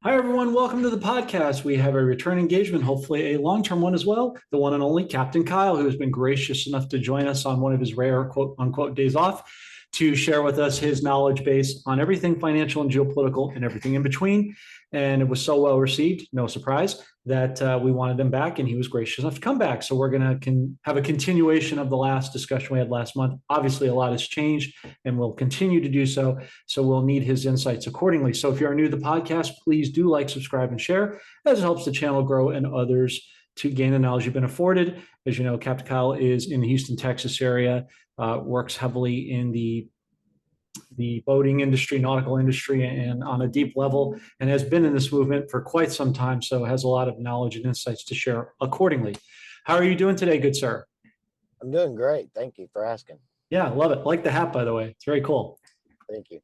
Hi, everyone. Welcome to the podcast. We have a return engagement, hopefully a long term one as well. The one and only Captain Kyle, who has been gracious enough to join us on one of his rare quote unquote days off to share with us his knowledge base on everything financial and geopolitical and everything in between. And it was so well received, no surprise, that we wanted him back, and he was gracious enough to come back. So we're going to have a continuation of the last discussion we had last month. Obviously, a lot has changed and will continue to do so. So we'll need his insights accordingly. So if you are new to the podcast, please do like, subscribe, and share, as it helps the channel grow and others to gain the knowledge you've been afforded. As you know, Captain Kyle is in the Houston, Texas area, works heavily in the boating industry, nautical industry, and on a deep level, and has been in this movement for quite some time. So has a lot of knowledge and insights to share accordingly. How are you doing today, good sir? I'm doing great. Thank you for asking. Yeah, love it. Like the hat, by the way. It's very cool. Thank you.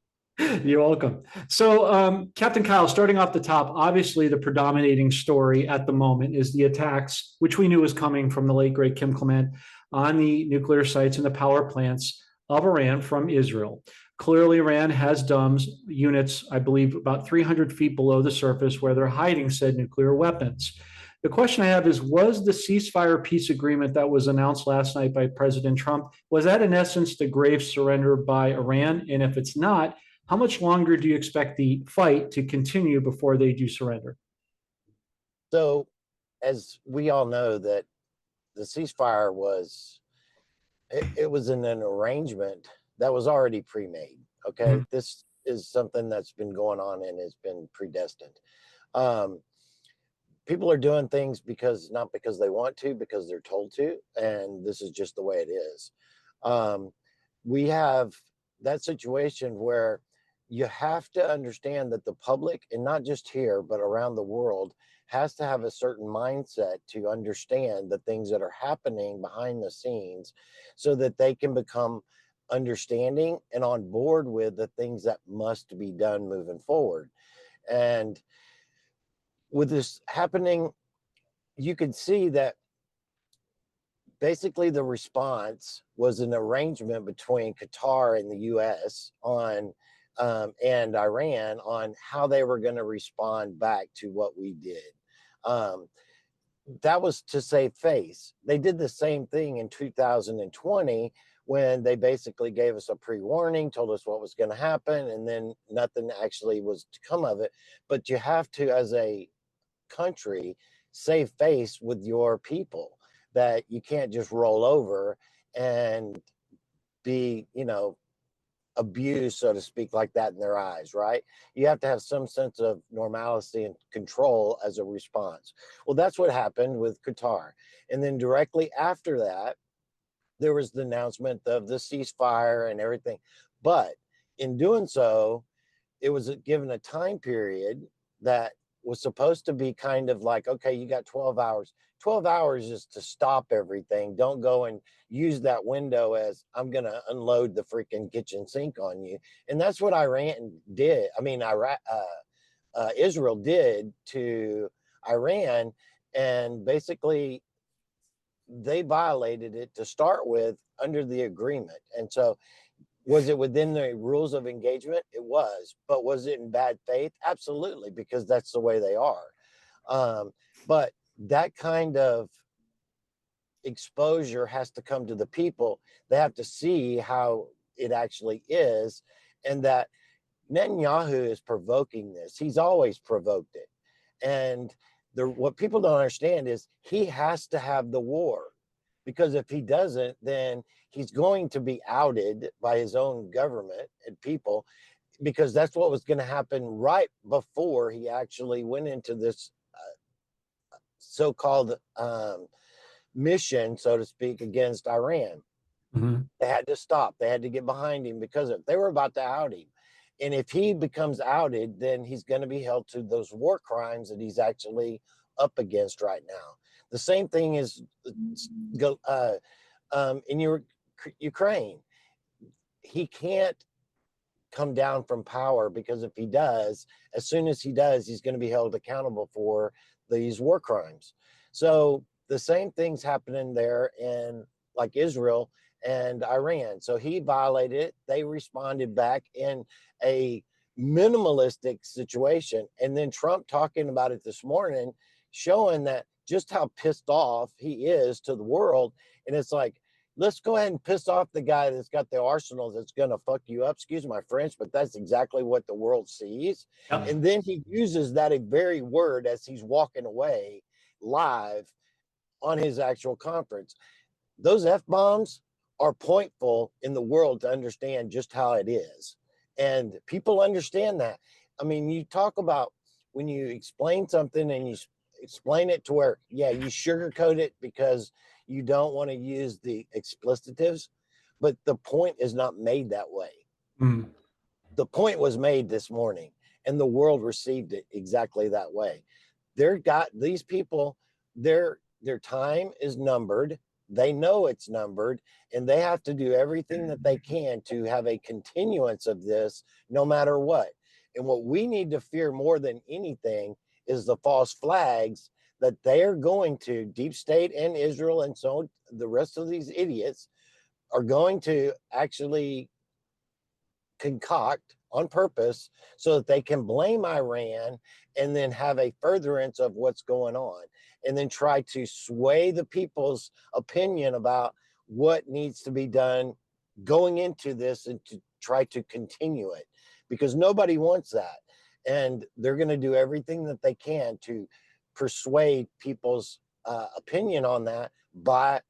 You're welcome. So, Captain Kyle, starting off the top, obviously the predominating story at the moment is the attacks, which we knew was coming from the late great Kim Clement, on the nuclear sites and the power plants of Iran from Israel. Clearly, Iran has DUMS units, I believe, about 300 feet below the surface where they're hiding said nuclear weapons. The question I have is, was the ceasefire peace agreement that was announced last night by President Trump, was that in essence the grave surrender by Iran? And if it's not, how much longer do you expect the fight to continue before they do surrender? So, as we all know, that the ceasefire it was in an arrangement that was already pre-made. Okay, this is something that's been going on and has been predestined. Um, People are doing things not because they want to, because they're told to, and this is just the way it is. Um, we have that situation where you have to understand that the public, and not just here, but around the world, has to have a certain mindset to understand the things that are happening behind the scenes so that they can become understanding and on board with the things that must be done moving forward. And with this happening, you can see that basically the response was an arrangement between Qatar and the U.S. on and Iran on how they were going to respond back to what we did. Um, that was to save face. They did the same thing in 2020 when they basically gave us a pre-warning, told us what was going to happen, and then nothing actually was to come of it. But you have to, as a country, save face with your people, that you can't just roll over and be, abused, so to speak, like that in their eyes, right? You have to have some sense of normalcy and control as a response. Well, that's what happened with Qatar. And then directly after that, there was the announcement of the ceasefire and everything. But in doing so, it was given a time period that was supposed to be kind of like, okay, you got 12 hours. 12 hours is to stop everything. Don't go and use that window as I'm going to unload the freaking kitchen sink on you. And that's what Iran did. I mean, Israel did to Iran. And basically, they violated it to start with under the agreement. And so, was it within the rules of engagement? It was. But was it in bad faith? Absolutely, because that's the way they are. But that kind of exposure has to come to the people. They have to see how it actually is, and that Netanyahu is provoking this. He's always provoked it. And what people don't understand is he has to have the war, because if he doesn't, then he's going to be outed by his own government and people, because that's what was going to happen right before he actually went into this so-called mission, so to speak, against Iran. Mm-hmm. They had to stop. They had to get behind him because they were about to out him. And if he becomes outed, then he's going to be held to those war crimes that he's actually up against right now. The same thing is in Ukraine. He can't come down from power, because if he does, as soon as he does, he's going to be held accountable for these war crimes. So the same thing's happening there in like Israel and Iran. So he violated it. They responded back in a minimalistic situation. And then Trump talking about it this morning, showing that just how pissed off he is to the world. And it's like, let's go ahead and piss off the guy that's got the arsenal that's going to fuck you up. Excuse my French, but that's exactly what the world sees. Yep. And then he uses that very word as he's walking away live on his actual conference. Those F-bombs are pointful in the world to understand just how it is. And people understand that. I mean, you talk about when you explain something and you explain it to where, yeah, you sugarcoat it because you don't want to use the explicitives, but the point is not made that way. Mm. The point was made this morning, and the world received it exactly that way. These people, their time is numbered. They know it's numbered, and they have to do everything that they can to have a continuance of this no matter what. And what we need to fear more than anything is the false flags that they are going to, deep state and Israel and so the rest of these idiots are going to actually concoct on purpose so that they can blame Iran and then have a furtherance of what's going on and then try to sway the people's opinion about what needs to be done going into this and to try to continue it, because nobody wants that. And they're going to do everything that they can to persuade people's opinion on that by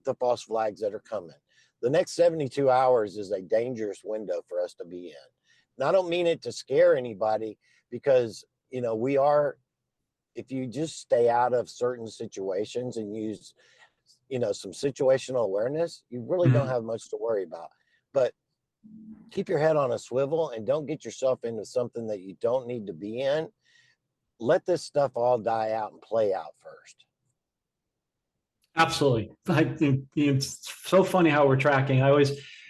the false flags that are coming. The next 72 hours is a dangerous window for us to be in. And I don't mean it to scare anybody, because, you know, if you just stay out of certain situations and use, you know, some situational awareness, you really don't have much to worry about. But keep your head on a swivel and don't get yourself into something that you don't need to be in. Let this stuff all die out and play out first. Absolutely. I think it's so funny how we're tracking.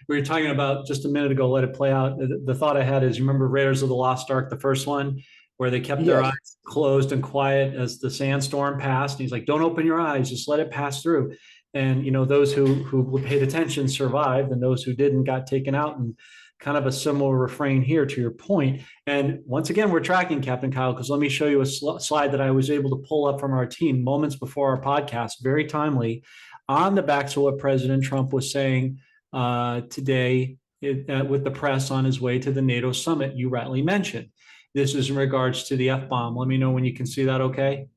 We were talking about just a minute ago, let it play out. The thought I had is, you remember Raiders of the Lost Ark, the first one, where they kept their eyes closed and quiet as the sandstorm passed. And he's like, don't open your eyes, just let it pass through. And, you know, those who paid attention survived, and those who didn't got taken out. And kind of a similar refrain here to your point. And once again, we're tracking, Captain Kyle, because let me show you a slide that I was able to pull up from our team moments before our podcast, very timely, on the backs of what President Trump was saying today with the press on his way to the NATO summit you rightly mentioned. This is in regards to the F-bomb. Let me know when you can see that, okay?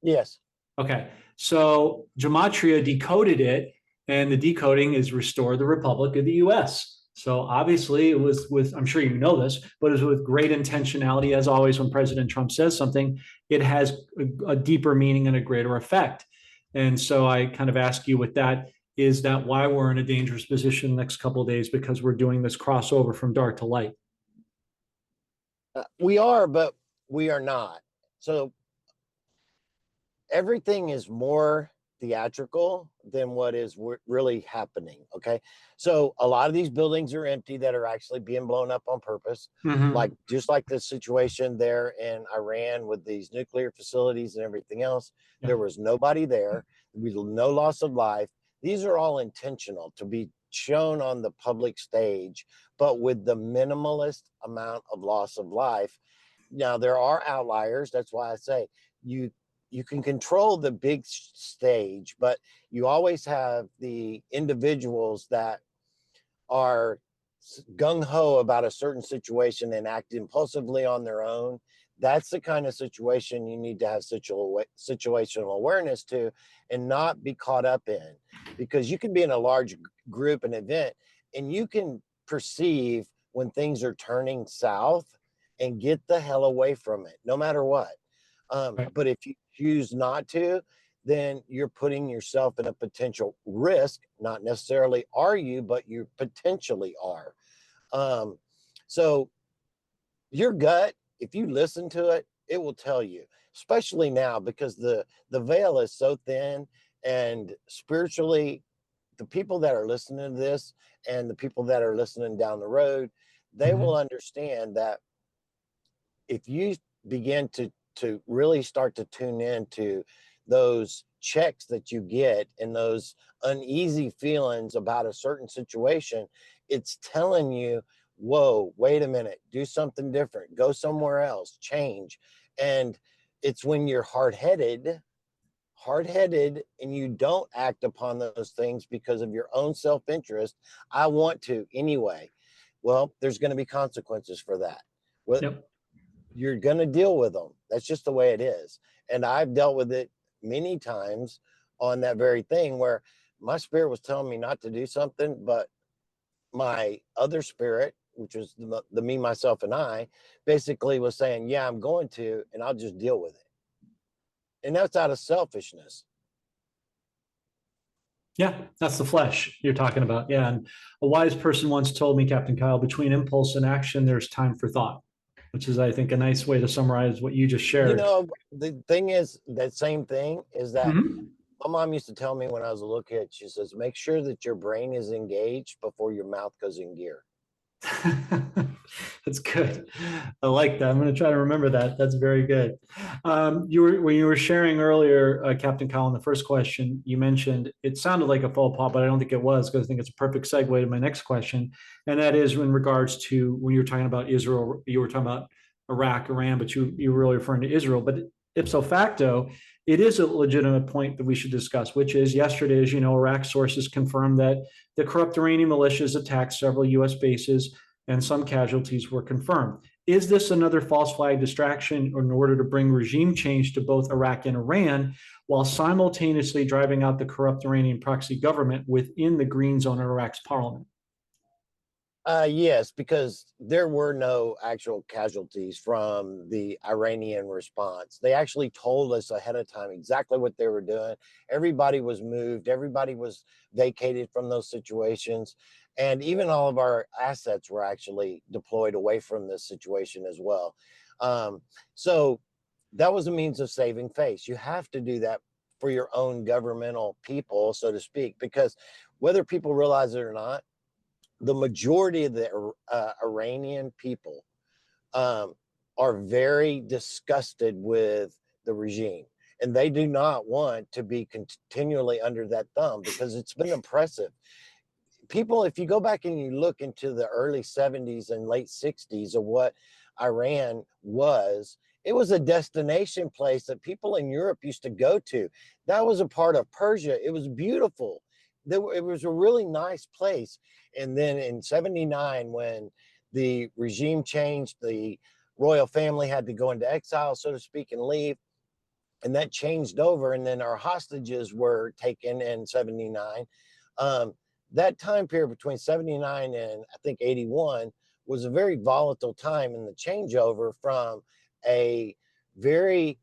Yes. Okay. So Gematria decoded it, and the decoding is restore the Republic of the U.S. So obviously it was with, I'm sure you know this, but it was with great intentionality. As always, when President Trump says something, it has a deeper meaning and a greater effect. And so I kind of ask you with that, is that why we're in a dangerous position the next couple of days? Because we're doing this crossover from dark to light. We are, but we are not. So everything is more theatrical than what is really happening. Okay. So a lot of these buildings are empty that are actually being blown up on purpose. Like just like the situation there in Iran with these nuclear facilities and everything else. Yeah. There was nobody there. There was no loss of life. These are all intentional to be shown on the public stage, but with the minimalist amount of loss of life. Now there are outliers. That's why I say you can control the big stage, but you always have the individuals that are gung-ho about a certain situation and act impulsively on their own. That's the kind of situation you need to have situational awareness to and not be caught up in, because you can be in a large group, an event, and you can perceive when things are turning south and get the hell away from it, no matter what. But if you choose not to, then you're putting yourself in a potential risk. Not necessarily are you, but you potentially are. So your gut, if you listen to it, it will tell you, especially now, because the veil is so thin, and spiritually, the people that are listening to this and the people that are listening down the road, they will understand that if you begin to really start to tune into those checks that you get and those uneasy feelings about a certain situation, it's telling you whoa, wait a minute, do something different, go somewhere else, change. And it's when you're hard-headed and you don't act upon those things because of your own self-interest. I want to anyway. Well, there's going to be consequences for that. Well, Yep. you're going to deal with them. That's just the way it is. And I've dealt with it many times on that very thing where my spirit was telling me not to do something, but my other spirit, which was the me, myself, and I, basically was saying, yeah, I'm going to, and I'll just deal with it. And that's out of selfishness. Yeah, that's the flesh you're talking about. Yeah. And a wise person once told me, Captain Kyle, between impulse and action, there's time for thought, which is, I think, a nice way to summarize what you just You shared. know, the thing is, that same thing is that Mhm. my mom used to tell me when I was a little kid, she says, make sure that your brain is engaged before your mouth goes in gear. That's good. I like that. I'm going to try to remember that. That's very good. When you were sharing earlier, Captain Colin, the first question you mentioned, it sounded like a faux pas, but I don't think it was, because I think it's a perfect segue to my next question. And that is in regards to when you were talking about Israel, you were talking about Iraq, Iran, but you were really referring to Israel. But ipso facto, it is a legitimate point that we should discuss, which is yesterday, as you know, Iraq sources confirmed that the corrupt Iranian militias attacked several U.S. bases and some casualties were confirmed. Is this another false flag distraction in order to bring regime change to both Iraq and Iran while simultaneously driving out the corrupt Iranian proxy government within the green zone of Iraq's parliament? Yes, because there were no actual casualties from the Iranian response. They actually told us ahead of time exactly what they were doing. Everybody was moved, everybody was vacated from those situations. And even all of our assets were actually deployed away from this situation as well. Um, so that was a means of saving face. You have to do that for your own governmental people, so to speak, because whether people realize it or not, the majority of the Iranian people um, are very disgusted with the regime. And they do not want to be continually under that thumb because it's been oppressive. People, if you go back and you look into the early 70s and late 60s of what Iran was, it was a destination place that people in Europe used to go to. That was a part of Persia. It was beautiful. It was a really nice place. And then in 79, when the regime changed, the royal family had to go into exile, so to speak, and leave. And that changed over. And then our hostages were taken in 79. Um, that time period between 79 and I think 81 was a very volatile time in the changeover from a very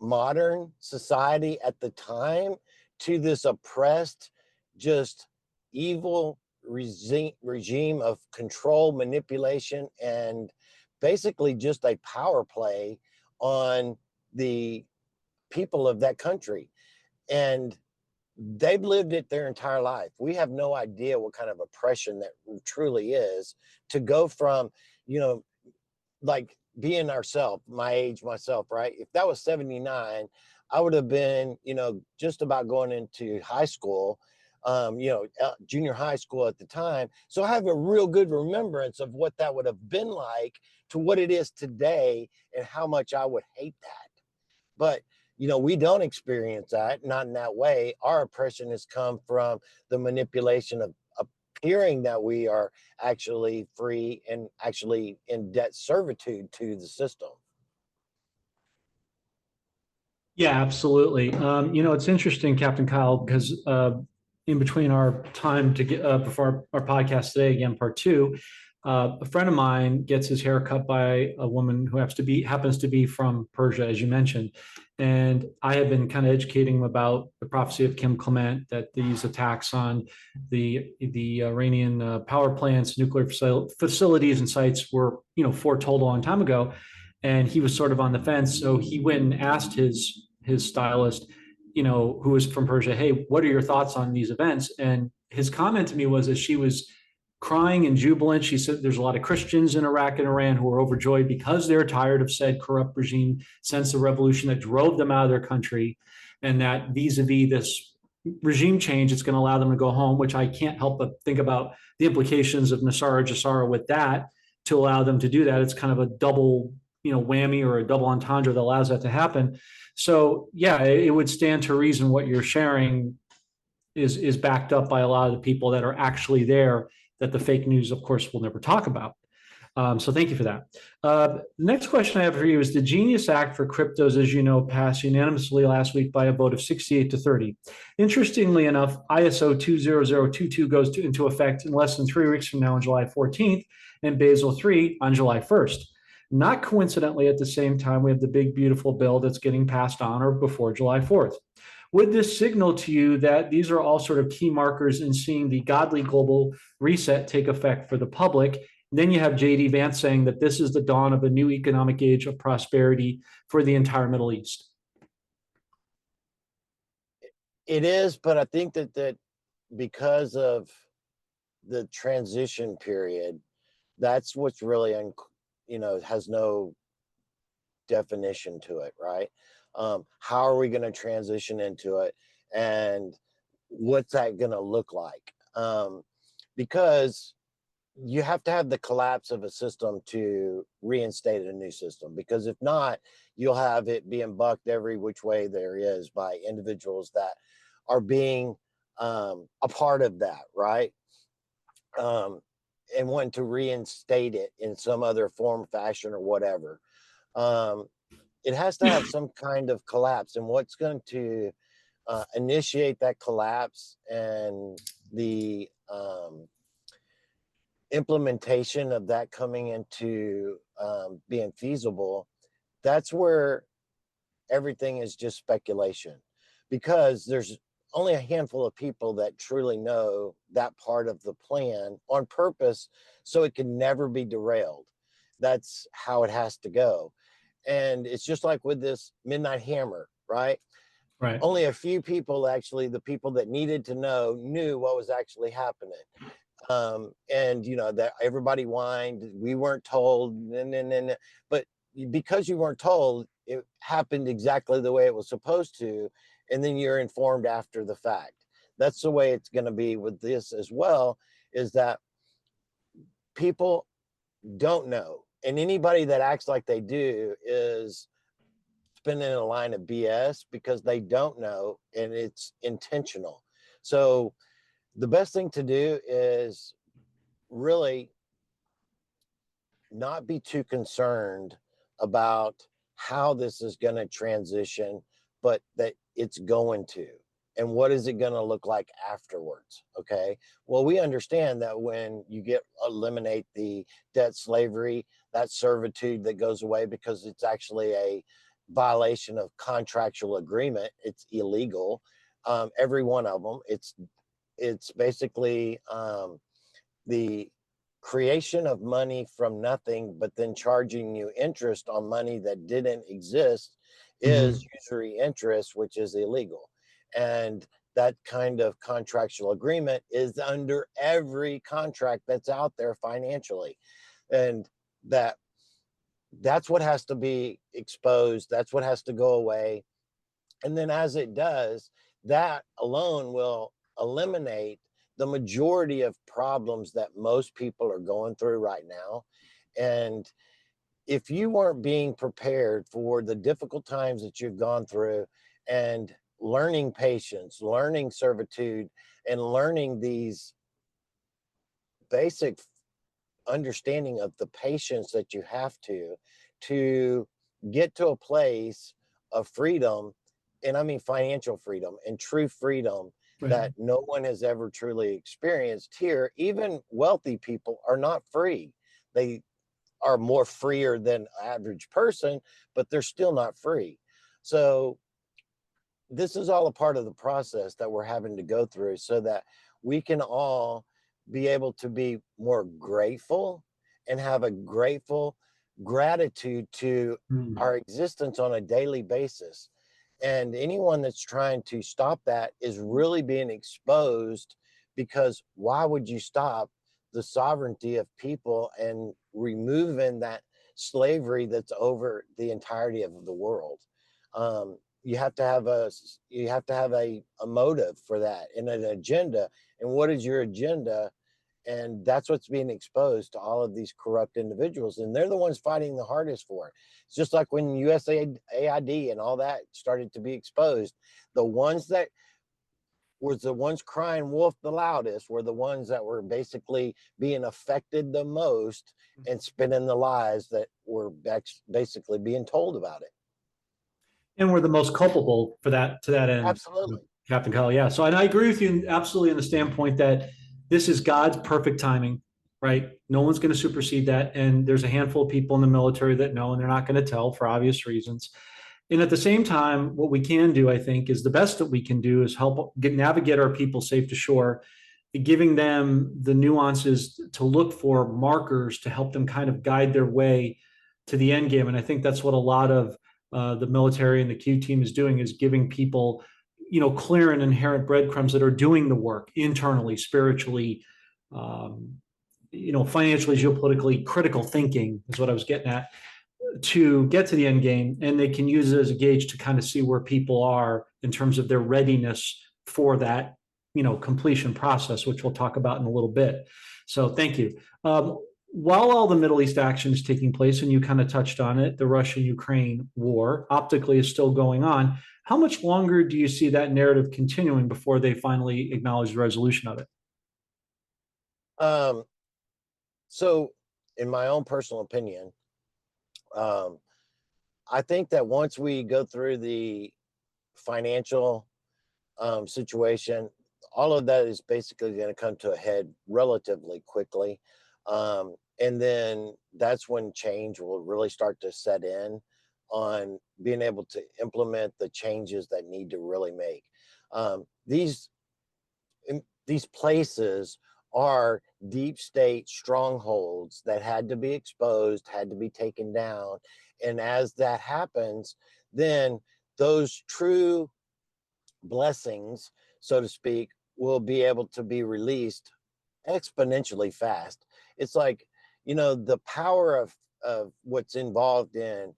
modern society at the time to this oppressed, just evil regime of control, manipulation, and basically just a power play on the people of that country. And they've lived it their entire life. We have no idea what kind of oppression that truly is to go from, you know, like being ourselves, my age, myself, right? If that was 79, I would have been, just about going into high school, junior high school at the time. So I have a real good remembrance of what that would have been like to what it is today and how much I would hate that. But we don't experience that, not in that way. Our oppression has come from the manipulation of appearing that we are actually free and actually in debt servitude to the system. Yeah, absolutely. It's interesting, Captain Kyle, because in between our time to get before our podcast today, again, part two, a friend of mine gets his hair cut by a woman who happens to be from Persia, as you mentioned. And I have been kind of educating him about the prophecy of Kim Clement, that these attacks on the Iranian power plants, nuclear facilities, and sites were foretold a long time ago. And he was sort of on the fence, so he went and asked his stylist, who was from Persia, hey, what are your thoughts on these events? And his comment to me was that she was crying and jubilant. She said there's a lot of Christians in Iraq and Iran who are overjoyed because they're tired of said corrupt regime since the revolution that drove them out of their country, and that vis-a-vis this regime change, it's going to allow them to go home, which I can't help but think about the implications of Nasara Jassara with that to allow them to do that. It's kind of a double, whammy or a double entendre that allows that to happen. So yeah, it would stand to reason what you're sharing is backed up by a lot of the people that are actually there that the fake news, of course, will never talk about. So thank you for that. Next question I have for you is the Genius Act for cryptos, as you know, passed unanimously last week by a vote of 68 to 30. Interestingly enough, ISO 20022 goes into effect in less than 3 weeks from now on July 14th and Basel III on July 1st. Not coincidentally, at the same time, we have the big, beautiful bill that's getting passed on or before July 4th. Would this signal to you that these are all sort of key markers in seeing the godly global reset take effect for the public? Then you have JD Vance saying that this is the dawn of a new economic age of prosperity for the entire Middle East. It is, but I think that because of the transition period, that's what's really, has no definition to it, right? How are we going to transition into it, and what's that going to look like? Because you have to have the collapse of a system to reinstate a new system, because if not, you'll have it being bucked every which way there is by individuals that are being a part of that, right? And want to reinstate it in some other form, fashion, or whatever. It has to have some kind of collapse, and what's going to initiate that collapse and the implementation of that coming into being feasible, that's where everything is just speculation, because there's only a handful of people that truly know that part of the plan on purpose, so it can never be derailed. That's how it has to go. And it's just like with this midnight hammer, right? Right. Only a few people, actually, the people that needed to know, knew what was actually happening. And that everybody whined, we weren't told, but because you weren't told, it happened exactly the way it was supposed to, and then you're informed after the fact. That's the way it's going to be with this as well, is that people don't know, and anybody that acts like they do is spinning a line of BS, because they don't know, and it's intentional. So the best thing to do is really not be too concerned about how this is going to transition, but that it's going to. And what is it going to look like afterwards? Okay. Well, we understand that when you eliminate the debt slavery, that servitude that goes away, because it's actually a violation of contractual agreement. It's illegal. Every one of them. It's basically the creation of money from nothing, but then charging you interest on money that didn't exist, is usury interest, which is illegal. And that kind of contractual agreement is under every contract that's out there financially. And that's what has to be exposed. That's what has to go away. And then as it does, that alone will eliminate the majority of problems that most people are going through right now. And if you weren't being prepared for the difficult times that you've gone through, and learning patience, learning servitude, and learning these basic understanding of the patience that you have to get to a place of freedom, and I mean financial freedom and true freedom, Right. that no one has ever truly experienced here. Even wealthy people are not free. They are more freer than average person, but they're still not free. So this is all a part of the process that we're having to go through, so that we can all be able to be more grateful and have a grateful gratitude to our existence on a daily basis. And anyone that's trying to stop that is really being exposed, because why would you stop the sovereignty of people and removing that slavery that's over the entirety of the world? you have to have a motive for that and an agenda. And what is your agenda? And that's what's being exposed to all of these corrupt individuals, and they're the ones fighting the hardest for it. It's just like when USAID and all that started to be exposed, the ones that was the ones crying wolf the loudest were the ones that were basically being affected the most and spinning the lies that were basically being told about it. And we're the most culpable for that, to that end, Absolutely. Captain Kyle. Yeah. So, and I agree with you absolutely in the standpoint that this is God's perfect timing, right? No one's going to supersede that. And there's a handful of people in the military that know, and they're not going to tell for obvious reasons. And at the same time, what we can do, I think, is the best that we can do is help navigate our people safe to shore, giving them the nuances to look for markers to help them kind of guide their way to the end game. And I think that's what a lot of the military and the Q team is doing, is giving people, clear and inherent breadcrumbs that are doing the work internally, spiritually, financially, geopolitically, critical thinking is what I was getting at, to get to the end game. And they can use it as a gauge to kind of see where people are in terms of their readiness for that, completion process, which we'll talk about in a little bit. So thank you. While all the Middle East action is taking place, and you kind of touched on it, the Russia-Ukraine war optically is still going on. How much longer do you see that narrative continuing before they finally acknowledge the resolution of it? So, in my own personal opinion, I think that once we go through the financial situation, all of that is basically going to come to a head relatively quickly. And then that's when change will really start to set in on being able to implement the changes that need to really make. Um, these these places are deep state strongholds that had to be exposed, had to be taken down. And as that happens, then those true blessings, so to speak, will be able to be released exponentially fast. It's like, the power of what's involved in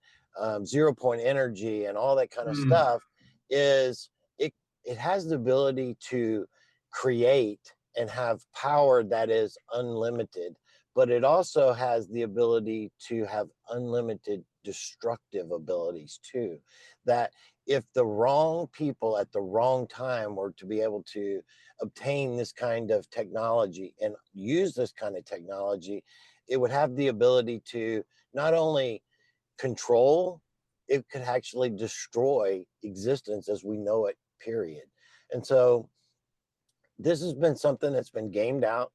0 point energy and all that kind of Mm, stuff is it has the ability to create and have power that is unlimited, but it also has the ability to have unlimited destructive abilities too. That if the wrong people at the wrong time were to be able to obtain this kind of technology and use this kind of technology, it would have the ability to not only control, it could actually destroy existence as we know it, period. And so this has been something that's been gamed out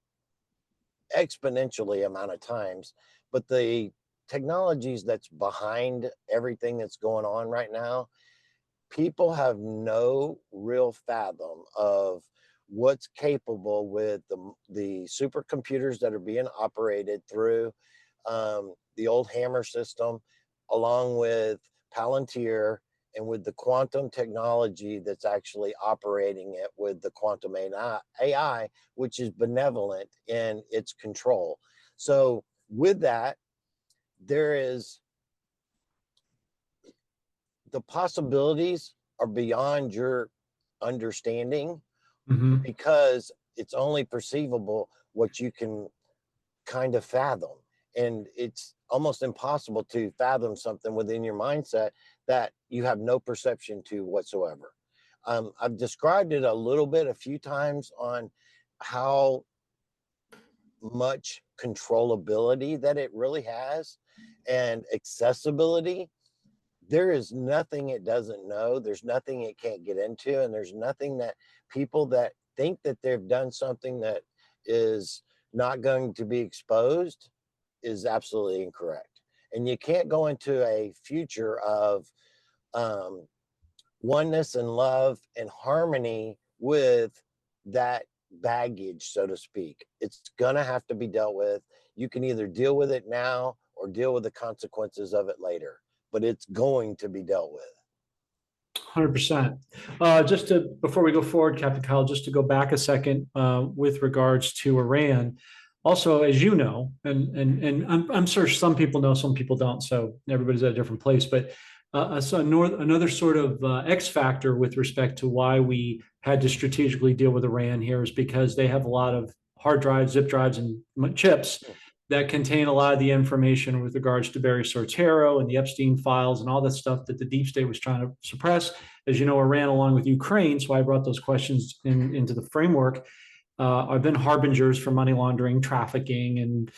exponentially amount of times, but the technologies that's behind everything that's going on right now, people have no real fathom of what's capable with the supercomputers that are being operated through the old hammer system, along with Palantir, and with the quantum technology that's actually operating it with the quantum AI, which is benevolent in its control. So with that, there is the possibilities are beyond your understanding, mhm. because it's only perceivable what you can kind of fathom. And it's almost impossible to fathom something within your mindset that you have no perception to whatsoever. I've described it a little bit a few times on how much controllability that it really has and accessibility. There is nothing it doesn't know. There's nothing it can't get into. And there's nothing that people that think that they've done something that is not going to be exposed is absolutely incorrect. And you can't go into a future of um, oneness and love and harmony with that baggage, so to speak. It's going to have to be dealt with. You can either deal with it now or deal with the consequences of it later, but it's going to be dealt with. 100%. Just to, before we go forward, Captain Kyle, just to go back a second with regards to Iran. Also, as you know, and I'm sure some people know, some people don't, so everybody's at a different place. But Another sort of X factor with respect to why we had to strategically deal with Iran here is because they have a lot of hard drives, zip drives, and chips that contain a lot of the information with regards to Barry Soetoro and the Epstein files and all that stuff that the deep state was trying to suppress. As you know, Iran, along with Ukraine, so I brought those questions into the framework, have been harbingers for money laundering, trafficking, and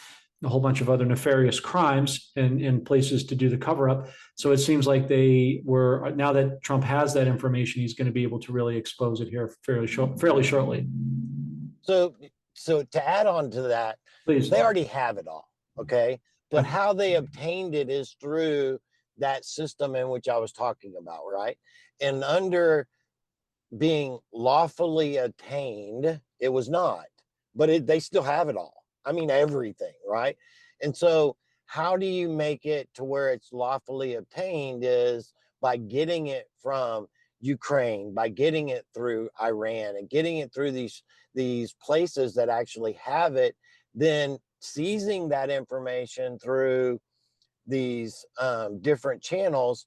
a whole bunch of other nefarious crimes and places to do the cover up. So it seems like they were, now that Trump has that information, he's going to be able to really expose it here fairly shortly. So, so to add on to that, Please. they already have it all, okay? But how they obtained it is through that system in which I was talking about, right? And under being lawfully attained, it was not, but they still have it all. I mean, everything, right? And so, how do you make it to where it's lawfully obtained is by getting it from Ukraine, by getting it through Iran, and getting it through these places that actually have it, then seizing that information through these different channels,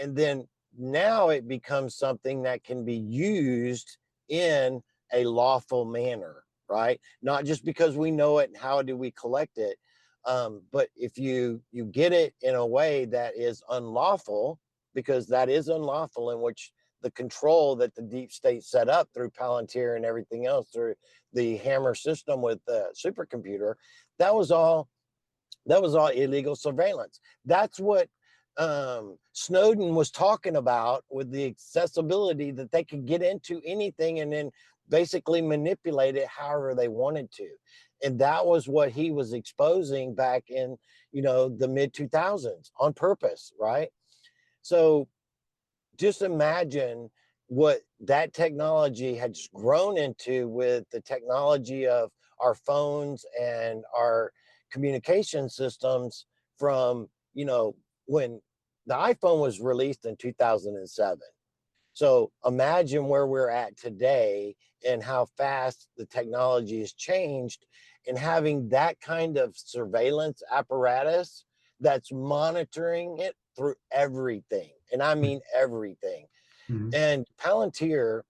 and then now it becomes something that can be used in a lawful manner, right? Not just because we know it and how do we collect it, but if you get it in a way that is unlawful, because that is unlawful, in which the control that the deep state set up through Palantir and everything else through the Hammer system with the supercomputer, that was all illegal surveillance. That's what Snowden was talking about, with the accessibility that they could get into anything and then basically manipulate it however they wanted to. And that was what he was exposing back in, the mid 2000s on purpose, right? So just imagine what that technology had just grown into with the technology of our phones and our communication systems from, when the iPhone was released in 2007. So imagine where we're at today and how fast the technology has changed, and having that kind of surveillance apparatus that's monitoring it through everything. And I mean everything. Mm-hmm. And Palantir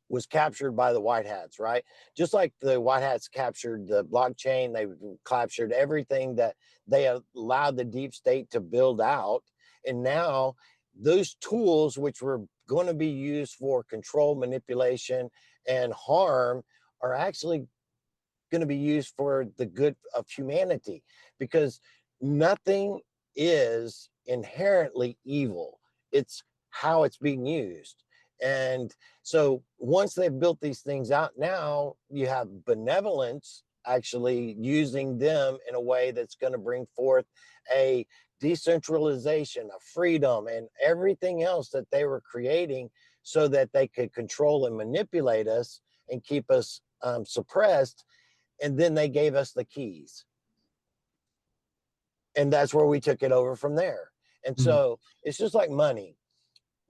was captured by the White Hats, right? Just like the White Hats captured the blockchain, they captured everything that they allowed the deep state to build out. And now those tools, which were going to be used for control, manipulation, and harm, are actually going to be used for the good of humanity, because nothing is inherently evil. It's how it's being used. And so once they've built these things out, now you have benevolence actually using them in a way that's going to bring forth a decentralization, a freedom, and everything else that they were creating so that they could control and manipulate us and keep us suppressed. And then they gave us the keys. And that's where we took it over from there. And so it's just like money.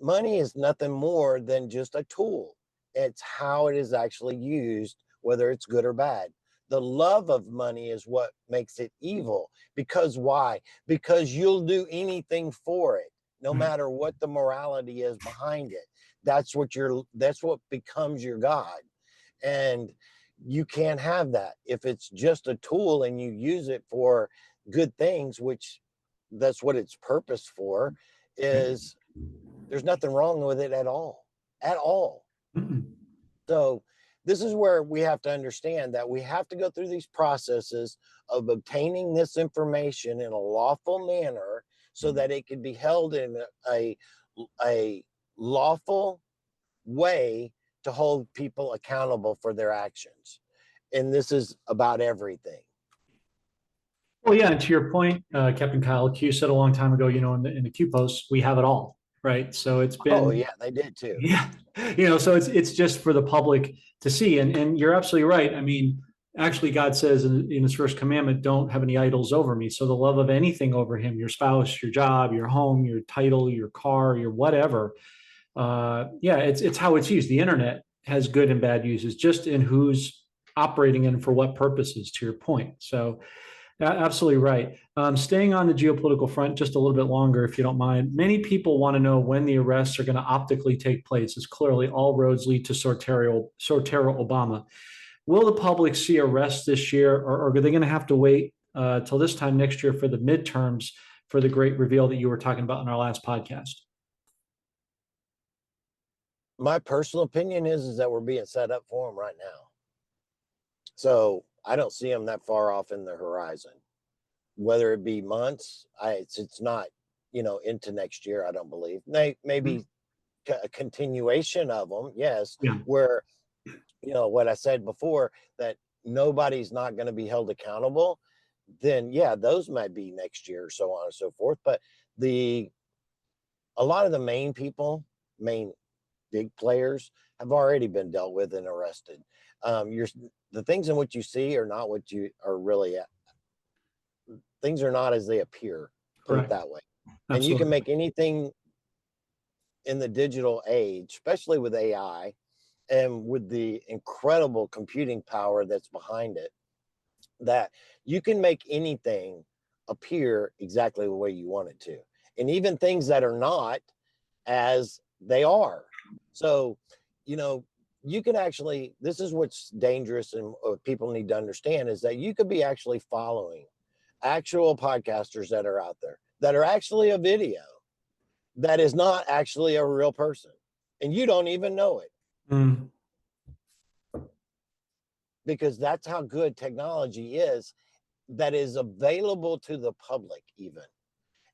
Money is nothing more than just a tool. It's how it is actually used, whether it's good or bad. The love of money is what makes it evil. Because why? Because you'll do anything for it, no matter what the morality is behind it. That's what becomes your God. And you can't have that. If it's just a tool and you use it for good things, which that's what it's purpose for, is there's nothing wrong with it at all. So this is where we have to understand that we have to go through these processes of obtaining this information in a lawful manner so that it can be held in a lawful way to hold people accountable for their actions. And this is about everything. Well, yeah, and to your point, Captain Kyle, Q said a long time ago, in the Q post, we have it all, right? So it's been, oh yeah, they did too. Yeah, so it's just for the public to see, and you're absolutely right. I mean, actually, God says in His first commandment, "Don't have any idols over me." So the love of anything over Him, your spouse, your job, your home, your title, your car, your whatever. Yeah, it's how it's used. The internet has good and bad uses, just in who's operating and for what purposes. To your point, so Absolutely right. Staying on the geopolitical front just a little bit longer, if you don't mind. Many people want to know when the arrests are going to optically take place, as clearly all roads lead to Sortero Obama. Will the public see arrests this year, or are they going to have to wait till this time next year for the midterms for the great reveal that you were talking about in our last podcast? My personal opinion is that we're being set up for them right now. So I don't see them that far off in the horizon. Whether it be months, it's not, into next year. I don't believe. Maybe a continuation of them, yes. Yeah. Where what I said before, that nobody's not going to be held accountable. Then yeah, those might be next year, so on and so forth. But the a lot of the main big players have already been dealt with and arrested. You're the things in which you see are not what you are really at. Things are not as they appear, put it Correct. that way. And you can Absolutely. make anything in the digital age, especially with AI and with the incredible computing power that's behind it, that you can make anything appear exactly the way you want it to. And even things that are not as they are. So, you know, you can actually, this is what's dangerous and what people need to understand is that you could be actually following actual podcasters that are out there that are actually a video that is not actually a real person. And you don't even know it Mm. because that's how good technology is that is available to the public, even.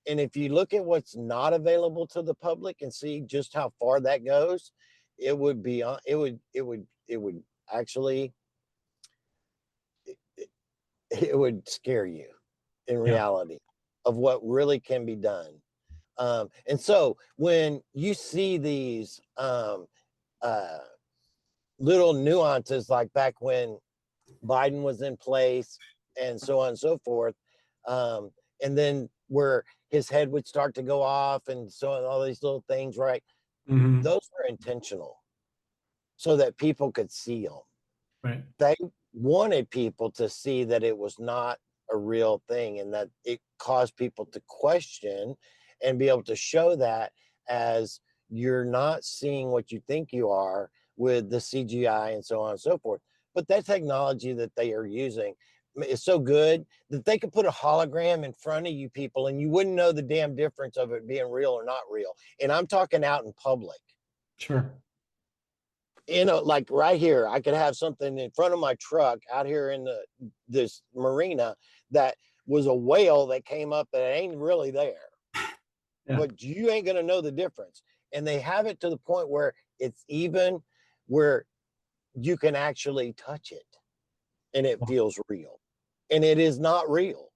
And if you look at what's not available to the public and see just how far that goes, it would be it would actually it, it would scare you in Yeah. reality of what really can be done. And so when you see these uh, little nuances, like back when Biden was in place and so on and so forth, um, and then where his head would start to go off and so on, all these little things, right? Hmm. Those were intentional so that people could see them. Right. They wanted people to see that it was not a real thing and that it caused people to question and be able to show that as you're not seeing what you think you are with the CGI and so on and so forth. But that technology that they are using is so good that they could put a hologram in front of you people and you wouldn't know the damn difference of it being real or not real. And I'm talking out in public. Sure. Like right here, I could have something in front of my truck out here in this marina that was a whale that came up that ain't really there, Yeah. but you ain't gonna know the difference. And they have it to the point where it's even where you can actually touch it and it Well, feels real, and it is not real.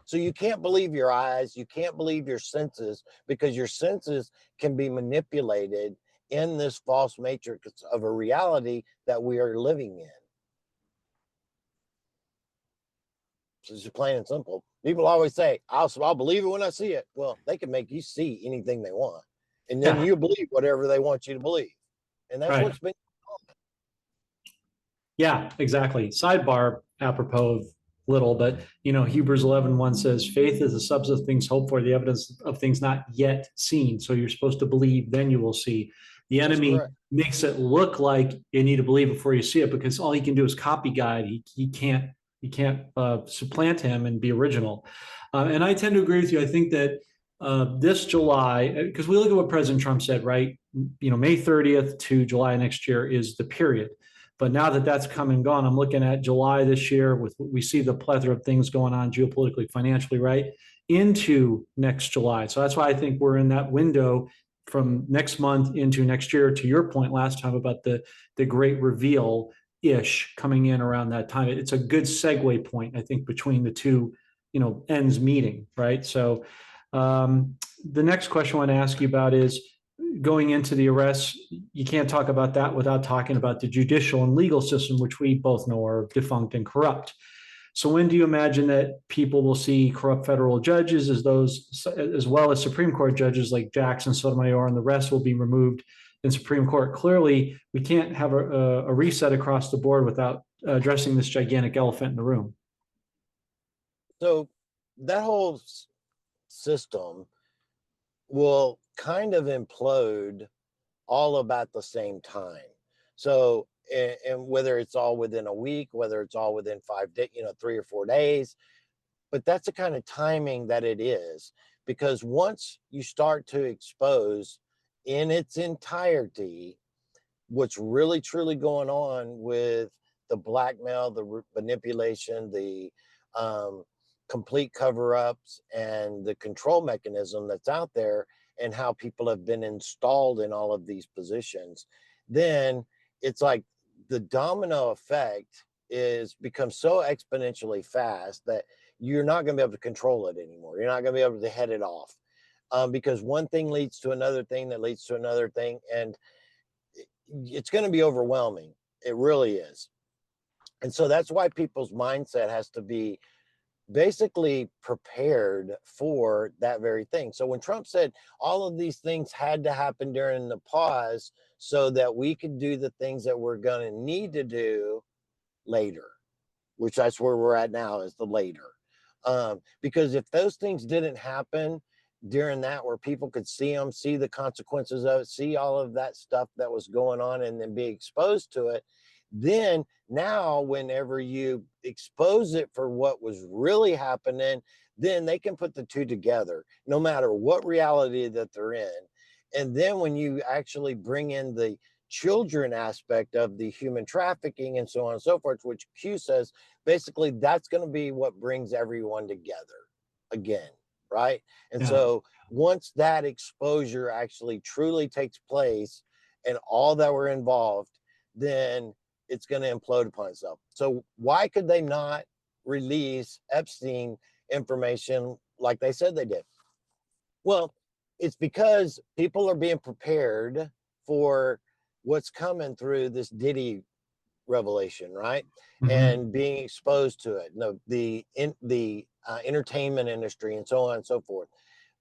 So you can't believe your eyes, you can't believe your senses, because your senses can be manipulated in this false matrix of a reality that we are living in. So it's just plain and simple. People always say, I'll believe it when I see it. Well, they can make you see anything they want. And then yeah. you believe whatever they want you to believe. And that's Right. what's been. Yeah, exactly. Sidebar apropos of little, but Hebrews 11:1 says, faith is the substance of things hoped for, the evidence of things not yet seen. So you're supposed to believe, then you will see. The That's enemy correct. makes it look like you need to believe before you see it, because all he can do is copy guide. He can't supplant him and be original. And I tend to agree with you. I think that this July, because we look at what President Trump said, right? May 30th to July next year is the period. But now that that's come and gone, I'm looking at July this year with we see the plethora of things going on geopolitically, financially, right? Into next July. So that's why I think we're in that window from next month into next year, to your point last time about the great reveal ish coming in around that time. It's a good segue point, I think, between the two, ends meeting, right? So the next question I want to ask you about is going into the arrests. You can't talk about that without talking about the judicial and legal system, which we both know are defunct and corrupt. So when do you imagine that people will see corrupt federal judges as well as Supreme Court judges like Jackson, Sotomayor, and the rest will be removed in Supreme Court? Clearly, we can't have a reset across the board without addressing this gigantic elephant in the room. So that whole system will kind of implode all about the same time. So, and whether it's all within a week, whether it's all within 5 days, 3 or 4 days, but that's the kind of timing that it is. Because once you start to expose in its entirety what's really truly going on with the blackmail, the manipulation, the um, complete cover ups, and the control mechanism that's out there, and how people have been installed in all of these positions, then it's like the domino effect is becomes so exponentially fast that you're not going to be able to control it anymore. You're not going to be able to head it off, because one thing leads to another thing that leads to another thing, and it's going to be overwhelming. It really is. And so that's why people's mindset has to be basically prepared for that very thing. So when Trump said all of these things had to happen during the pause so that we could do the things that we're going to need to do later, which that's where we're at now, is the later. Because if those things didn't happen during that, where people could see them, see the consequences of it, see all of that stuff that was going on, and then be exposed to it, then now whenever you expose it for what was really happening, then they can put the two together, no matter what reality that they're in. And then when you actually bring in the children aspect of the human trafficking and so on and so forth, which Q says basically that's going to be what brings everyone together again, right? And Yeah. so once that exposure actually truly takes place and all that were involved, then it's going to implode upon itself. So why could they not release Epstein information like they said they did? Well, it's because people are being prepared for what's coming through this Diddy revelation, right? Mhm. And being exposed to it, the entertainment industry, and so on and so forth.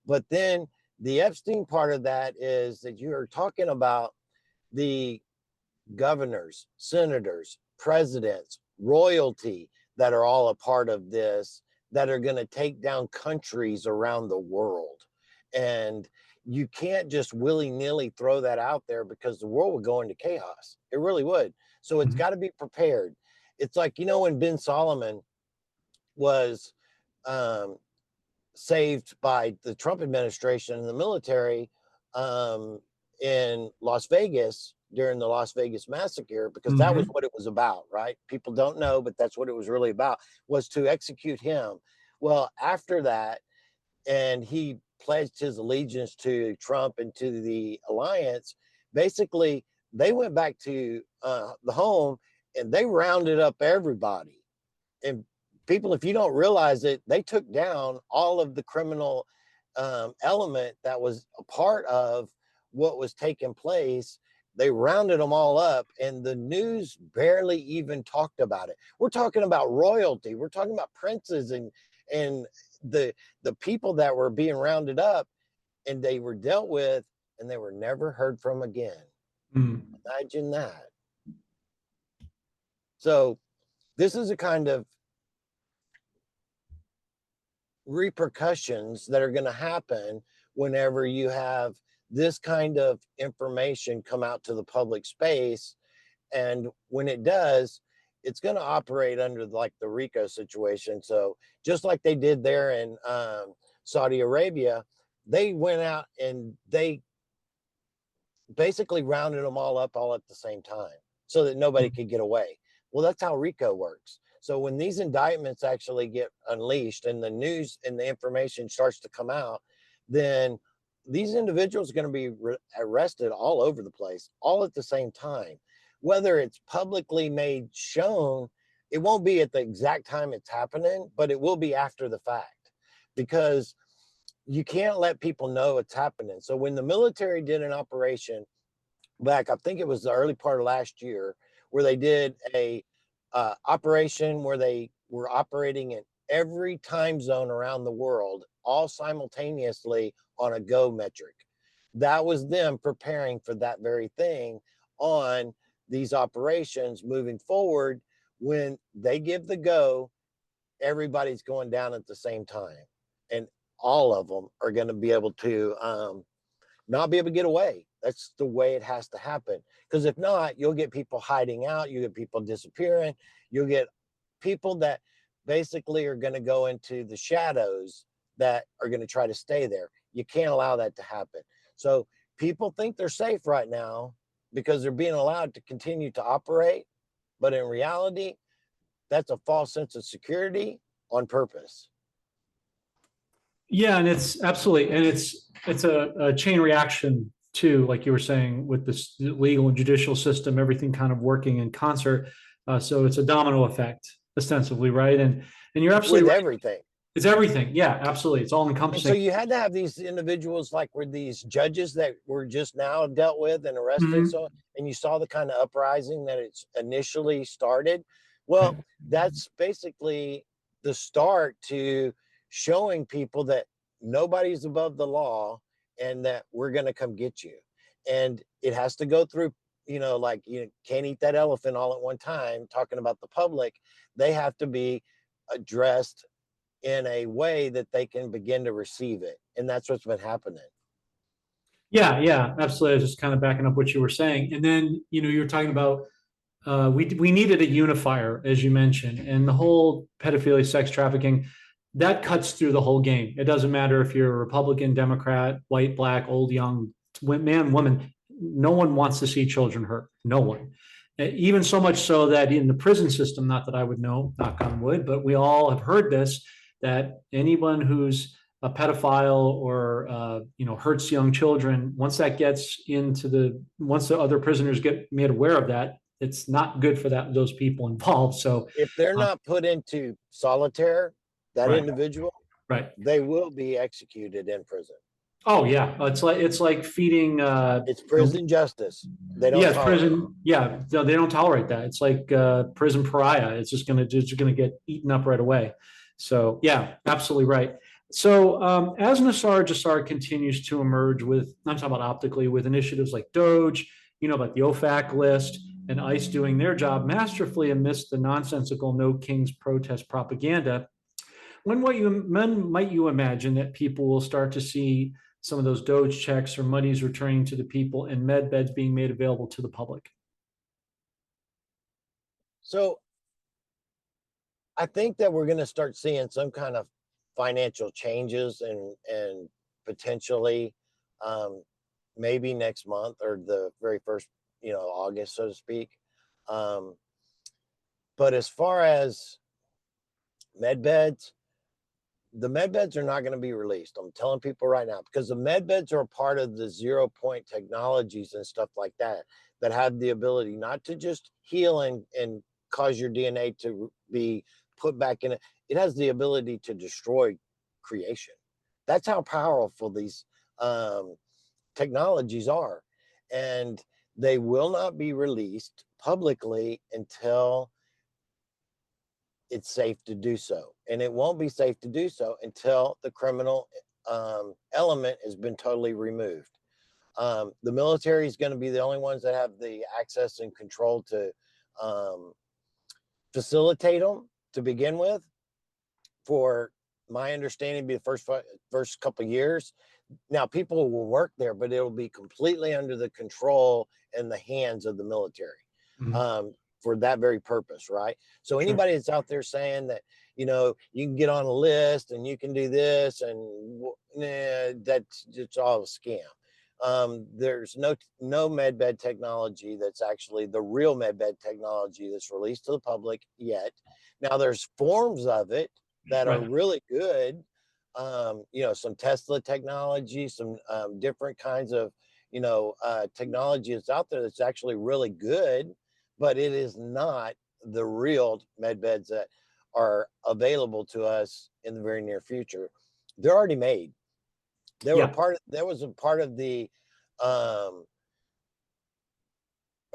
But then the Epstein part of that is that you are talking about the governors, senators, presidents, royalty that are all a part of this, that are going to take down countries around the world. And you can't just willy nilly throw that out there, because the world would go into chaos. It really would. So it's Mhm. got to be prepared. It's like, when Ben Solomon was um, saved by the Trump administration and the military um, in Las Vegas during the Las Vegas massacre, because that was Mhm. what it was about, right? People don't know, but that's what it was really about, was to execute him. Well, after that, and he pledged his allegiance to Trump and to the alliance, basically, they went back to the home and they rounded up everybody. And people, if you don't realize it, they took down all of the criminal element that was a part of what was taking place. They rounded them all up, and the news barely even talked about it. We're talking about royalty. We're talking about princes and the the people that were being rounded up, and they were dealt with, and they were never heard from again. Mm. Imagine that. So this is a kind of repercussions that are going to happen whenever you have this kind of information come out to the public space. And when it does, it's going to operate under like the RICO situation. So just like they did there in Saudi Arabia, they went out and they basically rounded them all up all at the same time so that nobody could get away. Well, that's how RICO works. So when these indictments actually get unleashed and the news and the information starts to come out, then these individuals are going to be arrested all over the place, all at the same time. Whether it's publicly made shown, it won't be at the exact time it's happening, but it will be after the fact, because you can't let people know it's happening. So when the military did an operation back, I think it was the early part of last year, where they did a operation where they were operating in every time zone around the world, all simultaneously on a go metric. That was them preparing for that very thing on these operations moving forward. When they give the go, everybody's going down at the same time, and all of them are going to be able to not be able to get away. That's the way it has to happen. Because if not, you'll get people hiding out, you get people disappearing, you'll get people that basically are going to go into the shadows that are going to try to stay there. You can't allow that to happen. So people think they're safe right now because they're being allowed to continue to operate. But in reality, that's a false sense of security on purpose. Yeah, and it's absolutely, and it's a chain reaction too, like you were saying, with this legal and judicial system, everything kind of working in concert. So it's a domino effect, ostensibly, right? And you're absolutely With right. everything. It's everything. Yeah, absolutely. It's all And encompassing. so you had to have these individuals like were these judges that were just now dealt with and arrested. Mhm. So, and you saw the kind of uprising that it's initially started. Right. Well, that's basically the start to showing people that nobody's above the law and that we're going to come get you. And it has to go through, like you can't eat that elephant all at one time, talking about the public. They have to be addressed in a way that they can begin to receive it. And that's what's been happening. Yeah, yeah, absolutely. I was just kind of backing up what you were saying. And then, you were talking about we needed a unifier, as you mentioned, and the whole pedophilia, sex trafficking, that cuts through the whole game. It doesn't matter if you're a Republican, Democrat, white, black, old, young, man, woman. No one wants to see children hurt. No one. Even so much so that in the prison system, not that I would know, knock on wood, but we all have heard this, that anyone who's a pedophile or hurts young children, once that gets once the other prisoners get made aware of that, it's not good for those people involved. So If they're not put into solitaire, that right, individual, right. they will be executed in prison. Oh yeah, it's like feeding. It's prison justice. They Yeah, don't it's tolerate prison. Yeah, they don't tolerate that. It's like prison pariah. It's just gonna get eaten up right away. So yeah, absolutely right. So as Nassar Jassar continues to emerge with, I'm talking about optically, with initiatives like Doge, about the OFAC list and ICE doing their job masterfully amidst the nonsensical No Kings protest propaganda, when might you imagine that people will start to see some of those Doge checks or monies returning to the people and med beds being made available to the public? So I think that we're going to start seeing some kind of financial changes and potentially um, maybe next month or the very first, August, so to speak. Um, but as far as med beds, the med beds are not going to be released. I'm telling people right now because the med beds are a part of the 0 point technologies and stuff like that that have the ability not to just heal and cause your DNA to be put back in it. It has the ability to destroy creation. That's how powerful these um, technologies are. And they will not be released publicly until it's safe to do so. And it won't be safe to do so until the criminal element has been totally removed. The military is going to be the only ones that have the access and control to um, facilitate them to begin with. For my understanding, be the first couple of years. Now, people will work there, but it'll be completely under the control and the hands of the military. Mhm. For that very purpose, right? So Sure. anybody that's out there saying that, you can get on a list and you can do this and that's it's all a scam. There's no med bed technology that's actually the real med bed technology that's released to the public yet. Now there's forms of it that are Right. really good. Some Tesla technology, some different kinds of technology that's out there that's actually really good, but it is not the real med beds that are available to us in the very near future. They're already made. Yeah. There was a part of the um,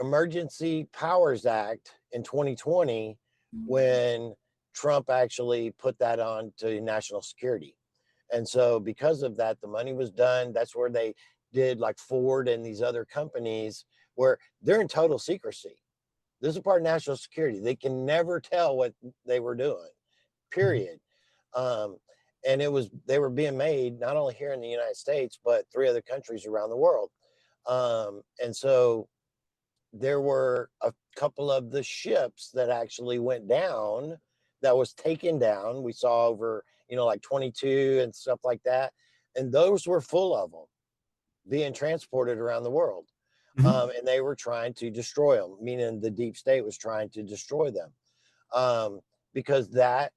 Emergency Powers Act in 2020 when Trump actually put that on to national security. And so because of that, the money was done. That's where they did like Ford and these other companies where they're in total secrecy. This is part of national security. They can never tell what they were doing. period. Um, and they were being made not only here in the United States, but 3 other countries around the world. And so there were a couple of the ships that actually went down, that was taken down. We saw over, like 22 and stuff like that. And those were full of them being transported around the world. Mhm. And they were trying to destroy them, meaning the deep state was trying to destroy them. Um, because that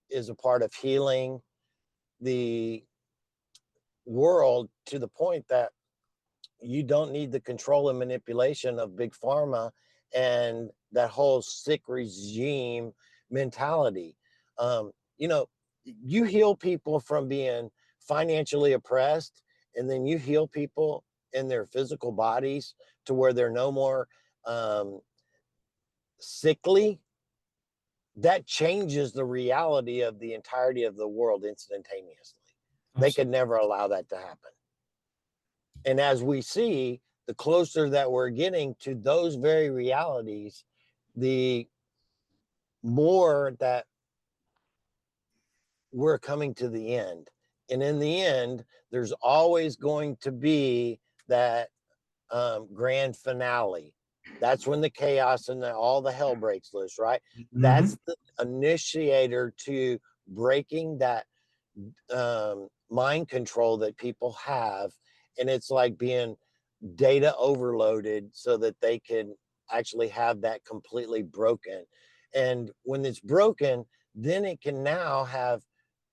is a part of healing the world to the point that you don't need the control and manipulation of big pharma and that whole sick regime mentality. Um, you know, you heal people from being financially oppressed, and then you heal people in their physical bodies to where they're no more um, sickly. That changes the reality of the entirety of the world instantaneously. They could never allow that to happen. And as we see, the closer that we're getting to those very realities, the more that we're coming to the end. And in the end, there's always going to be that grand finale. That's when the chaos and all the hell breaks loose, right? Mhm. That's the initiator to breaking that mind control that people have. And it's like being data overloaded so that they can actually have that completely broken. And when it's broken, then it can now have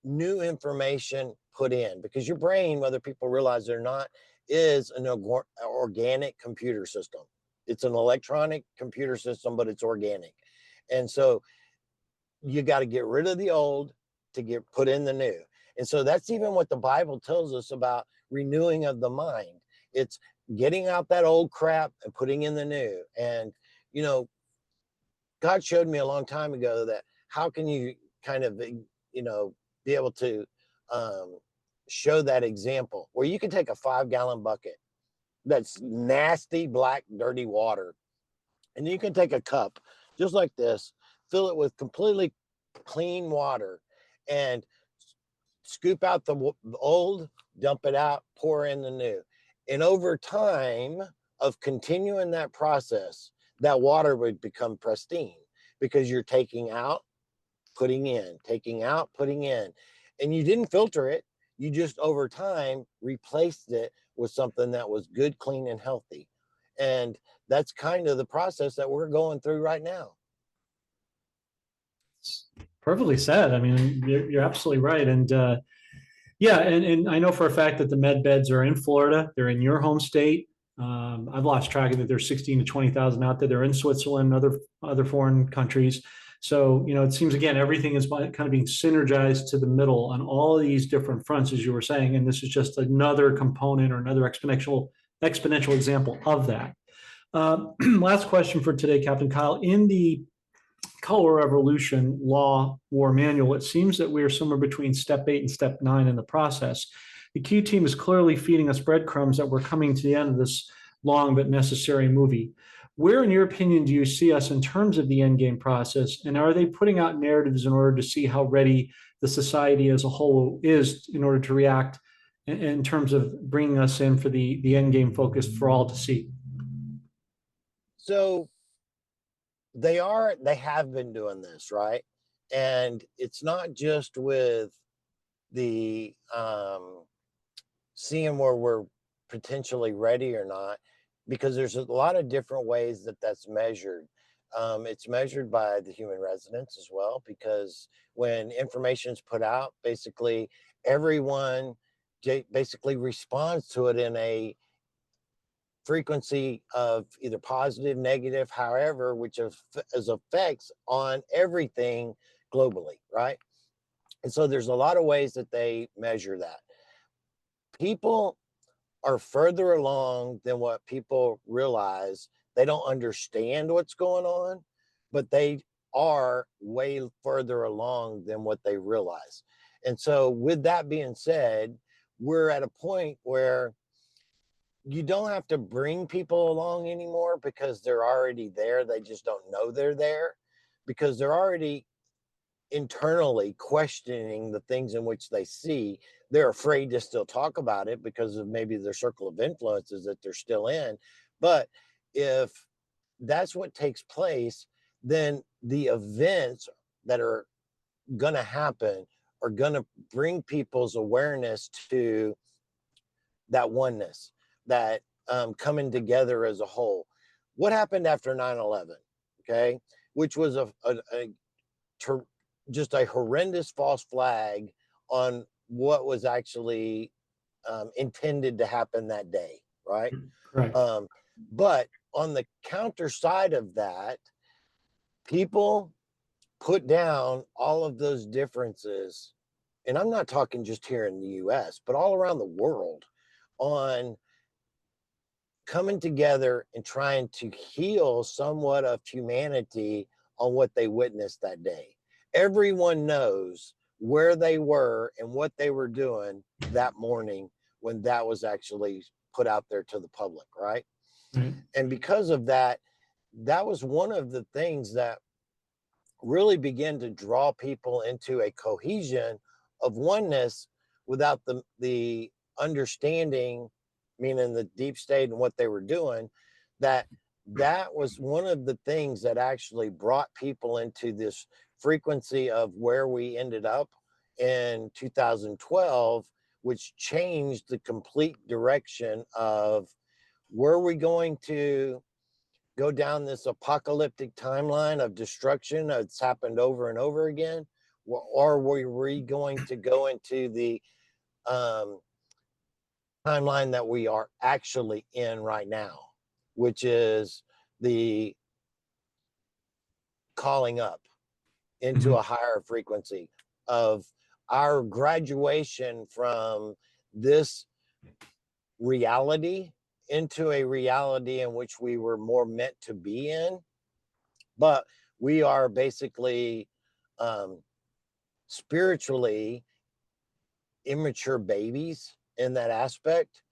new information put in, because your brain, whether people realize it or not, is an organic computer system. It's an electronic computer system, but it's organic. And so you got to get rid of the old to get put in the new. And so that's even what the Bible tells us about renewing of the mind. It's getting out that old crap and putting in the new. And, you know, God showed me a long time ago that how can you kind of, be able to um, show that example where you can take a 5-gallon bucket that's nasty, black, dirty water, and you can take a cup just like this, fill it with completely clean water, and scoop out the old, dump it out, pour in the new. And over time of continuing that process, that water would become pristine because you're taking out, putting in, taking out, putting in. And you didn't filter it. You just over time replaced it with something that was good, clean, and healthy. And that's kind of the process that we're going through right now. Perfectly said. I mean, you're absolutely right. And yeah, and I know for a fact that the med beds are in Florida. They're in your home state. I've lost track of it. There's 16 to 20,000 out there. They're in Switzerland, other foreign countries. So, it seems again, everything is kind of being synergized to the middle on all of these different fronts, as you were saying. And this is just another component or another exponential example of that. Last question for today, Captain Kyle. In the Color Revolution Law War Manual, it seems that we are somewhere between step 8 and step 9 in the process. The Q team is clearly feeding us breadcrumbs that we're coming to the end of this long but necessary movie. Where, in your opinion, do you see us in terms of the endgame process? And are they putting out narratives in order to see how ready the society as a whole is in order to react in terms of bringing us in for the endgame focus for all to see? So they have been doing this, right? And it's not just with the seeing where we're potentially ready or not, because there's a lot of different ways that that's measured. It's measured by the human residents as well, because when information is put out, basically everyone basically responds to it in a frequency of either positive, negative, however, which has effects on everything globally, right? And so there's a lot of ways that they measure that. People are further along than what people realize. They don't understand what's going on, but they are way further along than what they realize. And so, with that being said, we're at a point where you don't have to bring people along anymore because they're already there. They just don't know they're there because they're already internally questioning the things in which they see. They're afraid to still talk about it because of maybe their circle of influences that they're still in. But if that's what takes place, then the events that are going to happen are going to bring people's awareness to that oneness, that coming together as a whole. What happened after 9/11? Okay, which was just a horrendous false flag on what was actually intended to happen that day, right? Correct. But on the counter side of that, people put down all of those differences, and I'm not talking just here in the US, but all around the world, on coming together and trying to heal somewhat of humanity on what they witnessed that day. Everyone knows where they were and what they were doing that morning when that was actually put out there to the public, right? Right. And because of that, that was one of the things that really began to draw people into a cohesion of oneness without the understanding, meaning the deep state and what they were doing, that that was one of the things that actually brought people into this frequency of where we ended up in 2012, which changed the complete direction of, were we going to go down this apocalyptic timeline of destruction that's happened over and over again? Or were we going to go into the um, timeline that we are actually in right now, which is the calling up into a higher frequency of our graduation from this reality into a reality in which we were more meant to be in, but we are basically um, spiritually immature babies in that aspect.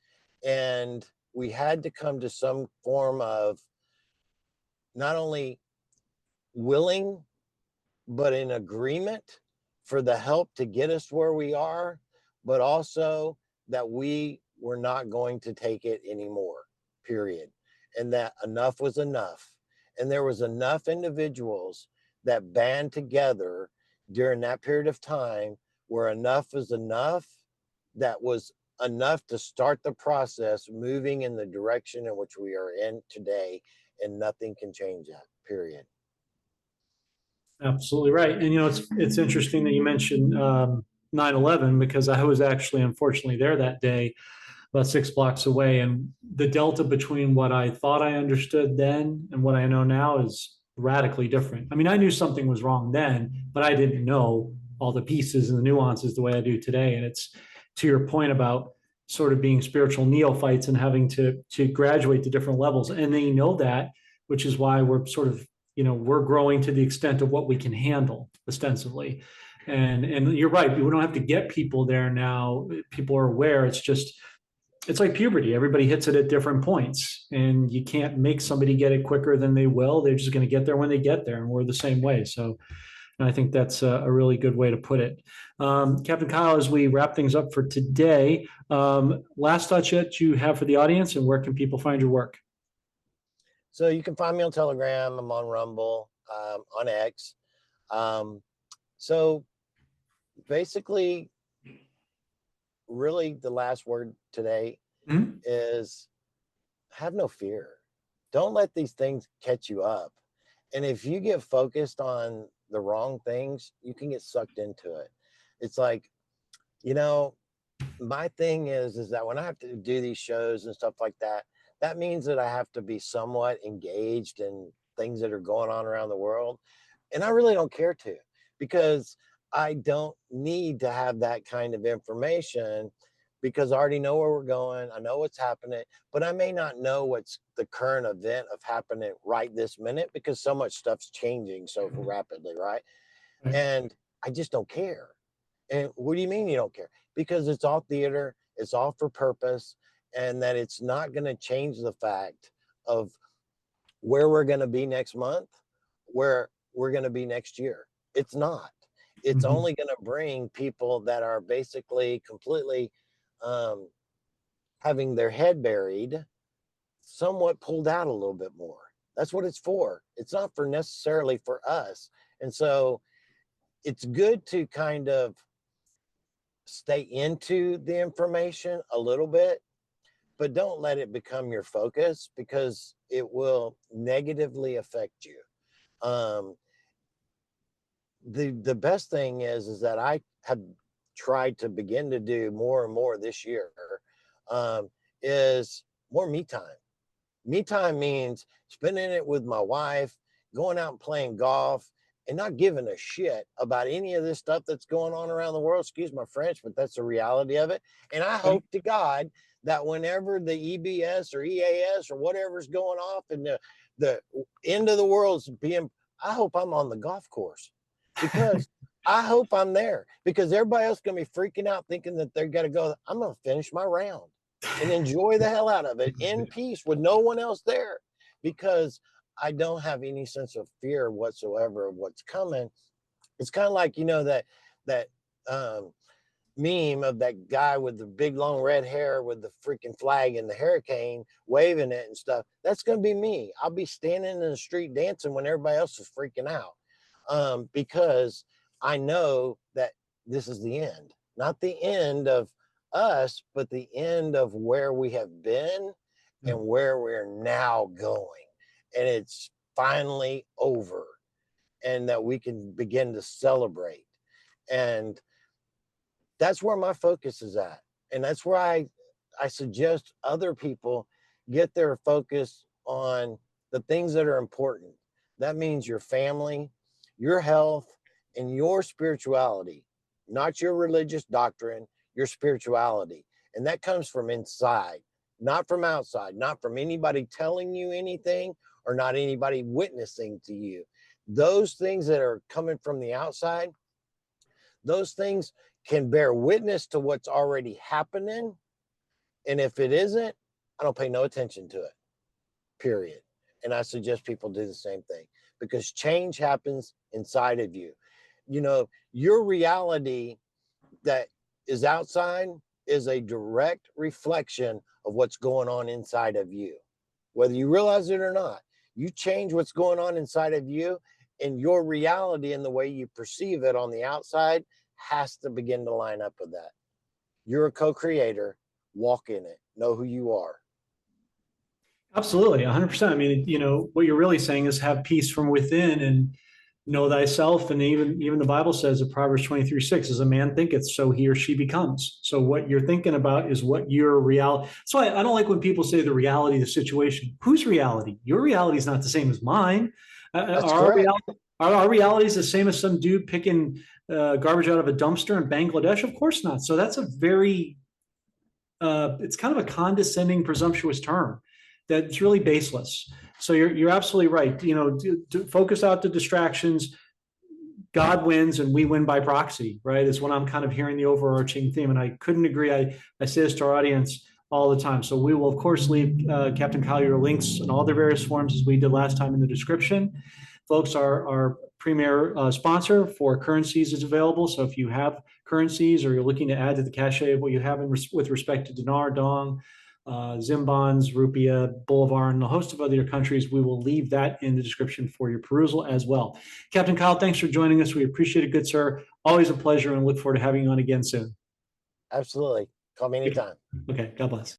And we had to come to some form of not only willing, but in agreement for the help to get us where we are, but also that we were not going to take it anymore, period. And that enough was enough. And there was enough individuals that band together during that period of time where enough was enough, that was enough to start the process moving in the direction in which we are in today. And nothing can change that, period. Absolutely right. And it's interesting that you mentioned 9/11, because I was actually unfortunately there that day, about 6 blocks away, and the delta between what I thought I understood then and what I know now is radically different. I mean, I knew something was wrong then, but I didn't know all the pieces and the nuances the way I do today. And it's to your point about sort of being spiritual neophytes and having to graduate to different levels, and they know that, which is why we're sort of, we're growing to the extent of what we can handle ostensibly. And you're right, we don't have to get people there now. People are aware. It's like puberty. Everybody hits it at different points, and you can't make somebody get it quicker than they will. They're just going to get there when they get there, and we're the same way. So I think that's a really good way to put it. Captain Kyle, as we wrap things up for today, last thoughts yet you have for the audience, and where can people find your work? So you can find me on Telegram. I'm on Rumble, on X. So basically, really, the last word today Mhm. is have no fear. Don't let these things catch you up. And if you get focused on the wrong things, you can get sucked into it. It's like, you know, my thing is that when I have to do these shows and stuff like that, that means that I have to be somewhat engaged in things that are going on around the world. And I really don't care to, because I don't need to have that kind of information, because I already know where we're going. I know what's happening, but I may not know what's the current event of happening right this minute, because so much stuff's changing so rapidly, right? Right. And I just don't care. And what do you mean you don't care? Because it's all theater, it's all for purpose, and that it's not going to change the fact of where we're going to be next month, where we're going to be next year. It's not. It's Mhm. only going to bring people that are basically completely um, having their head buried, somewhat pulled out a little bit more. That's what it's for. It's not for necessarily for us. And so it's good to kind of stay into the information a little bit, but don't let it become your focus because it will negatively affect you. Um, the best thing is that I have tried to begin to do more and more this year um, is more me time. Me time means spending it with my wife, going out and playing golf, and not giving a shit about any of this stuff that's going on around the world. Excuse my French, but that's the reality of it. And I Okay. hope to God that whenever the EBS or EAS or whatever's going off and the end of the world's being, I hope I'm on the golf course because I hope I'm there because everybody else is going to be freaking out thinking that they're going to go. I'm going to finish my round and enjoy the hell out of it in peace with no one else there because I don't have any sense of fear whatsoever of what's coming. It's kind of like, that um, meme of that guy with the big long red hair with the freaking flag and the hurricane waving it and stuff. That's going to be me. I'll be standing in the street dancing when everybody else is freaking out because I know that this is the end, not the end of us, but the end of where we have been and where we're now going. And it's finally over, and that we can begin to celebrate. And that's where my focus is at. And that's where I suggest other people get their focus on the things that are important. That means your family, your health, and your spirituality, not your religious doctrine, your spirituality. And that comes from inside, not from outside, not from anybody telling you anything or not anybody witnessing to you. Those things that are coming from the outside, those things can bear witness to what's already happening. And if it isn't, I don't pay no attention to it, period. And I suggest people do the same thing because change happens inside of you. Your reality that is outside is a direct reflection of what's going on inside of you. Whether you realize it or not, you change what's going on inside of you, and your reality and the way you perceive it on the outside has to begin to line up with that. You're a co-creator. Walk in it. Know who you are. Absolutely, 100%. I mean, what you're really saying is have peace from within and know thyself. And even the Bible says in Proverbs 23:6, as a man thinketh, so he or she becomes. So what you're thinking about is what your reality. So I don't like when people say the reality of the situation. Whose reality? Your reality is not the same as mine. That's Are our correct. reality, are our realities the same as some dude picking garbage out of a dumpster in Bangladesh? Of course not. So that's a very it's kind of a condescending, presumptuous term that's really baseless. So you're absolutely right. To focus out the distractions. God wins and we win by proxy, right? Is what I'm kind of hearing the overarching theme. And I couldn't agree. I say this to our audience all the time. So we will, of course, leave Captain Kyle your links and all the various forms as we did last time in the description. Folks, our premier sponsor for currencies is available. So if you have currencies or you're looking to add to the cachet of what you have with respect to dinar, dong, Zimbabwe's, Rupiah, Bolivar, and a host of other countries, we will leave that in the description for your perusal as well. Captain Kyle, thanks for joining us. We appreciate it, good sir. Always a pleasure and look forward to having you on again soon. Absolutely. Call me anytime. Okay, God bless.